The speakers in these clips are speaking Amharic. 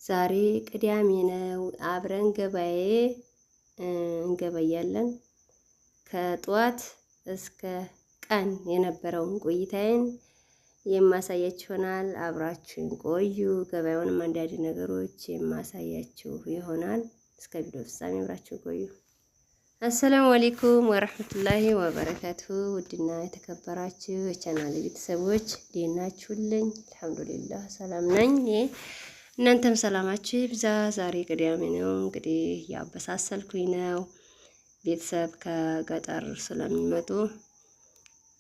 ዛሬ ቅዳሜ ነው። አብረን ገበያ እንገበያለን። ከጧት እስከ ቀን የነበረውን ቆይታዬን የማሳያችሁ ይሆናል። አብራችሁን ቆዩ። ገበያውንም አንዳንድ ነገሮች የማሳያችሁ ይሆናል። እስከ ቪዲዮ ፍጻሜ አብራችሁን ቆዩ። አሰላሙ አለይኩም ወራህመቱላሂ ወበረካቱ። ውድና የተከበራችሁ የቻናሌ ቤተሰቦች እንዴት ናችሁልኝ? አልሐምዱሊላህ ሰላም ነኝ። እናንተም ሰላማችሁ ይብዛ። ዛሬ ቅዳሜ ነው። እንግዲህ ያበሳሰልኩኝ ነው። ቤተሰብ ከገጠር ስለሚመጡ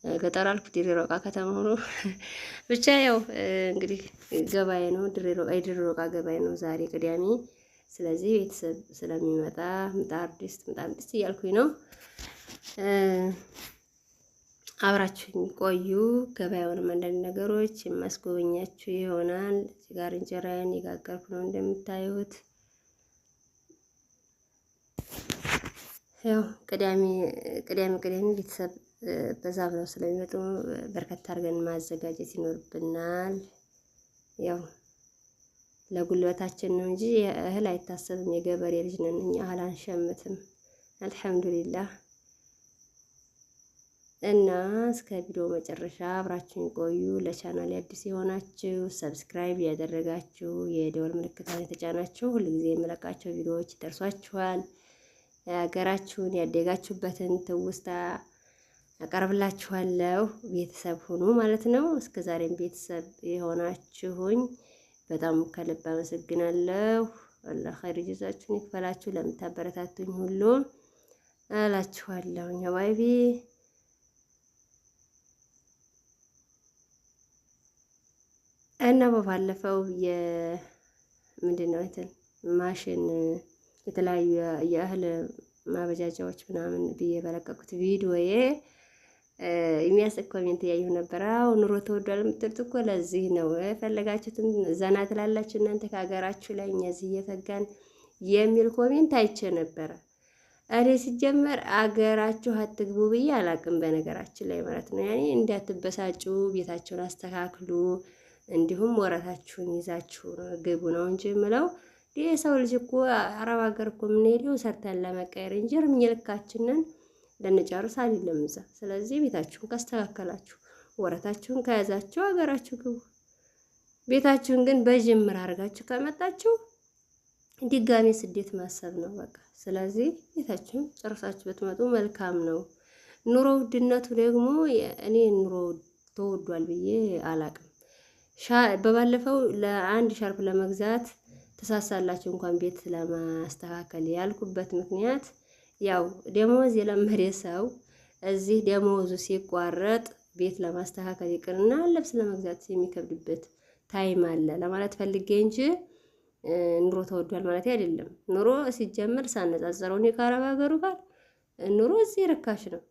ገጠር አልኩ ድሬ ሮቃ ከተማ ሆኖ ብቻ ያው እንግዲህ ገበያ ነው። ድሬ ሮቃ ገበያ ነው ዛሬ ቅዳሜ። ስለዚህ ቤተሰብ ስለሚመጣ ምጣድ ድስት እያልኩኝ ነው። አብራችሁኝ ቆዩ። ገበያውንም አንዳንድ ነገሮች የማስጎበኛችሁ ይሆናል። እዚህ ጋር እንጀራዬን የጋገርኩ ነው እንደምታዩት። ያው ቅዳሜ ቤተሰብ በዛ ብለው ስለሚመጡ በርከት አድርገን ማዘጋጀት ይኖርብናል። ያው ለጉልበታችን ነው እንጂ እህል አይታሰብም። የገበሬ ልጅ ነን እኛ፣ እህል አንሸምትም። አልሐምዱሊላህ። እና እስከ ቪዲዮ መጨረሻ አብራችሁን ቆዩ። ለቻናል አዲስ የሆናችሁ ሰብስክራይብ ያደረጋችሁ የደወል ምልክቷን የተጫናችሁ ሁልጊዜ የምለቃቸው ቪዲዮዎች ይደርሷችኋል። የሀገራችሁን ያደጋችሁበትን ትውስታ አቀርብላችኋለሁ። ቤተሰብ ሁኑ ማለት ነው። እስከ ዛሬም ቤተሰብ የሆናችሁኝ በጣም ከልብ አመሰግናለሁ። አላህ ኸይር ጀዛችሁን ይክፈላችሁ። ለምታበረታቱኝ ሁሉ አላችኋለሁ። ሀባይቢ እና በባለፈው ምንድነው ማሽን የተለያዩ የእህል ማበጃጃዎች ምናምን ብዬ በለቀቁት ቪዲዮዬ የሚያስቅ ኮሜንት እያየሁ ነበር። አዎ ኑሮ ተወዷል የምትሉት እኮ ለዚህ ነው። የፈለጋችሁትን ዘና ትላላችሁ እናንተ ከሀገራችሁ ላይ፣ እኛ እዚህ እየፈጋን የሚል ኮሜንት አይቼ ነበረ። እኔ ሲጀመር አገራችሁ አትግቡ ብዬ አላቅም፣ በነገራችን ላይ ማለት ነው። ያኔ እንዳትበሳጩ፣ ቤታችሁን አስተካክሉ፣ እንዲሁም ወረታችሁን ይዛችሁ ግቡ ነው እንጂ የምለው። የሰው ልጅ እኮ አረብ ሀገር እኮ የምንሄደው ሰርተን ለመቀየር እንጂ እርምኛ ልካችንን ለንጨርስ አይደለም እዛ። ስለዚህ ቤታችሁን ካስተካከላችሁ፣ ወረታችሁን ከያዛችሁ ሀገራችሁ ግቡ። ቤታችሁን ግን በጅምር አድርጋችሁ ከመጣችሁ ድጋሜ ስደት ማሰብ ነው በቃ። ስለዚህ ቤታችሁን ጨርሳችሁ ብትመጡ መልካም ነው። ኑሮ ውድነቱ ደግሞ እኔ ኑሮ ተወዷል ብዬ አላቅም። በባለፈው ለአንድ ሻርፕ ለመግዛት ተሳሳላችሁ እንኳን ቤት ለማስተካከል ያልኩበት ምክንያት ያው ደሞዝ የለመደ ሰው እዚህ ደሞዙ ሲቋረጥ ቤት ለማስተካከል ይቅርና ልብስ ለመግዛት የሚከብድበት ታይም አለ ለማለት ፈልጌ እንጂ ኑሮ ተወዷል ማለት አይደለም። ኑሮ ሲጀምር ሳነጻጸረው ነው ከአረብ ሀገሩ ጋር ኑሮ እዚህ ርካሽ ነው።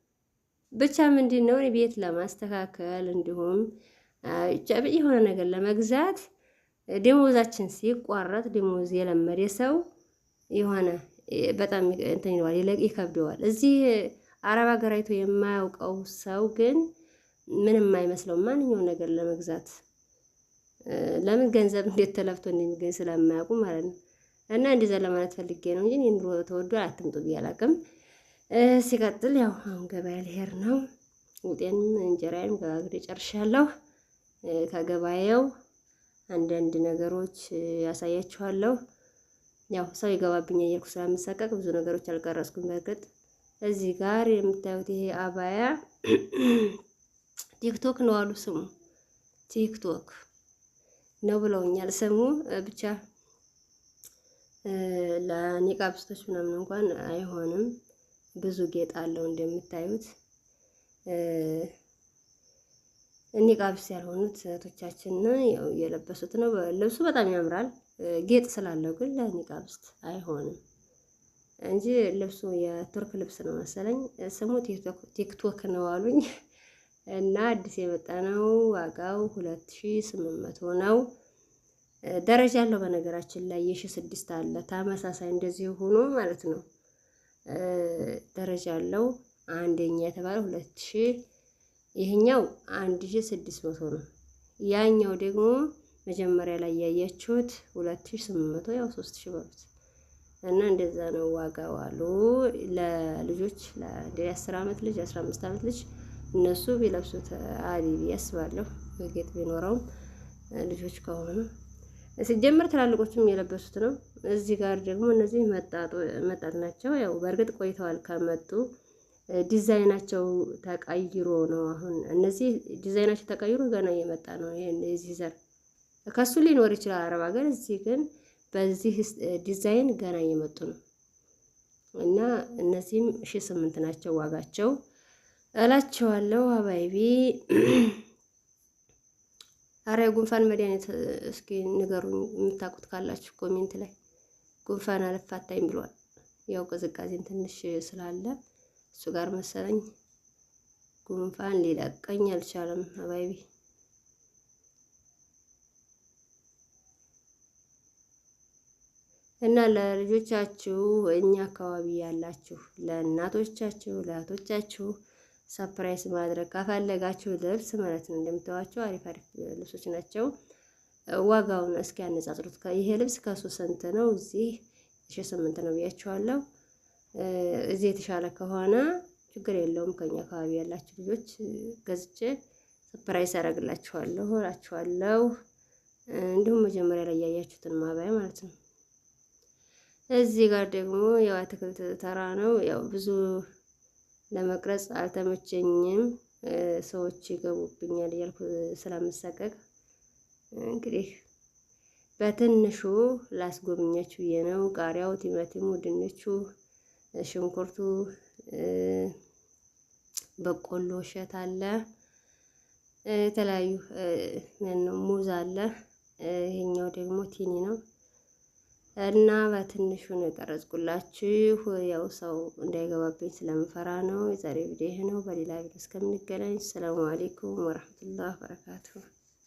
ብቻ ምንድነው ቤት ለማስተካከል እንዲሁም የሆነ ነገር ለመግዛት ደሞዛችን ሲቋረጥ ደሞዝ የለመደ ሰው የሆነ በጣም እንትን ይለዋል፣ ይከብደዋል። እዚህ አረብ ሀገር አይቶ የማያውቀው ሰው ግን ምንም አይመስለው ማንኛውም ነገር ለመግዛት። ለምን ገንዘብ እንዴት ተለፍቶ እንደሚገኝ ስለማያውቁ ማለት ነው። እና እንደዛ ለማለት ፈልጌ ነው እንጂ ኑሮ ተወዷል አትምጡ ብዬ አላውቅም። ሲቀጥል ያው አሁን ገበያ ልሄድ ነው። ውጤንም እንጀራዬንም ጋግሬ ጨርሻለሁ። ከገበያው አንዳንድ ነገሮች ያሳያችኋለሁ። ያው ሰው ይገባብኝ እያልኩ ስለምሰቀቅ ብዙ ነገሮች አልቀረጽኩም። በእርግጥ እዚህ ጋር የምታዩት ይሄ አባያ ቲክቶክ ነው አሉ ስሙ፣ ቲክቶክ ነው ብለውኛል ስሙ። ብቻ ለኒቃብስቶች ምናምን እንኳን አይሆንም፣ ብዙ ጌጥ አለው እንደምታዩት። ኒቃብስ ያልሆኑት እህቶቻችን ያው የለበሱት ነው። ልብሱ በጣም ያምራል፣ ጌጥ ስላለው ግን ለኒቃብስት አይሆንም እንጂ ልብሱ የቱርክ ልብስ ነው መሰለኝ። ስሙ ቲክቶክ ነው አሉኝ እና አዲስ የመጣ ነው። ዋጋው 2800 ነው። ደረጃ አለው በነገራችን ላይ የ1006 አለ ተመሳሳይ እንደዚህ ሆኖ ማለት ነው። ደረጃ አለው። አንደኛ የተባለው 2000፣ ይሄኛው 1600 ነው። ያኛው ደግሞ መጀመሪያ ላይ ያያችሁት 2800 ያው 3000 በሉት እና እንደዛ ነው ዋጋው አሉ። ለልጆች ለ10 ዓመት ልጅ 15 ዓመት ልጅ እነሱ ቢለብሱት አሊ ያስባለሁ ጌጥ ቢኖረውም ልጆች ከሆኑ ሲጀምር ትላልቆቹም የለበሱት ነው። እዚህ ጋር ደግሞ እነዚህ መጣት ናቸው። ያው በእርግጥ ቆይተዋል ከመጡ ዲዛይናቸው ተቀይሮ ነው። አሁን እነዚህ ዲዛይናቸው ተቀይሮ ገና እየመጣ ነው። የዚህ ዘር ከሱ ሊኖር ይችላል አረብ ሀገር። እዚህ ግን በዚህ ዲዛይን ገና እየመጡ ነው እና እነዚህም 1800 ናቸው ዋጋቸው እላቸዋለሁ። አባይቢ አረ ጉንፋን መድኃኒት እስኪ ንገሩኝ የምታውቁት ካላችሁ ኮሜንት ላይ። ጉንፋን አልፋታኝ ብሏል። ያው ቅዝቃዜን ትንሽ ስላለ እሱ ጋር መሰለኝ ጉንፋን ሊለቀኝ አልቻለም። አባይቢ እና ለልጆቻችሁ እኛ አካባቢ ያላችሁ ለእናቶቻችሁ ለእህቶቻችሁ ሰፕራይዝ ማድረግ ካፈለጋችሁ ልብስ ማለት ነው እንደምታዩዋቸው አሪፍ አሪፍ ልብሶች ናቸው። ዋጋውን እስኪ ያነጻጽሩት። ይሄ ልብስ ከሱ ስንት ነው? እዚህ 1800 ነው ብያችኋለሁ። እዚህ የተሻለ ከሆነ ችግር የለውም። ከኛ አካባቢ ያላችሁ ልጆች ገዝቼ ሰፕራይዝ አደርግላችኋለሁ እላችኋለሁ። እንዲሁም መጀመሪያ ላይ ያያችሁትን ማባያ ማለት ነው። እዚህ ጋር ደግሞ ያው አትክልት ተራ ነው። ያው ብዙ ለመቅረጽ አልተመቸኝም፣ ሰዎች ይገቡብኛል እያልኩ ስለምሰቀቅ እንግዲህ በትንሹ ላስጎብኛችሁ ብዬ ነው። ቃሪያው፣ ቲማቲሙ፣ ድንቹ፣ ሽንኩርቱ፣ በቆሎ እሸት አለ፣ የተለያዩ ሙዝ አለ። ይሄኛው ደግሞ ቲኒ ነው እና በትንሹ ነው የቀረጽኩላችሁ። ያው ሰው እንዳይገባብኝ ስለምፈራ ነው። የዛሬ ቪዲዮ ይሄ ነው። በሌላ ቪዲዮ እስከምንገናኝ ሰላም አለይኩም ወራህመቱላሂ ወበረካቱሁ።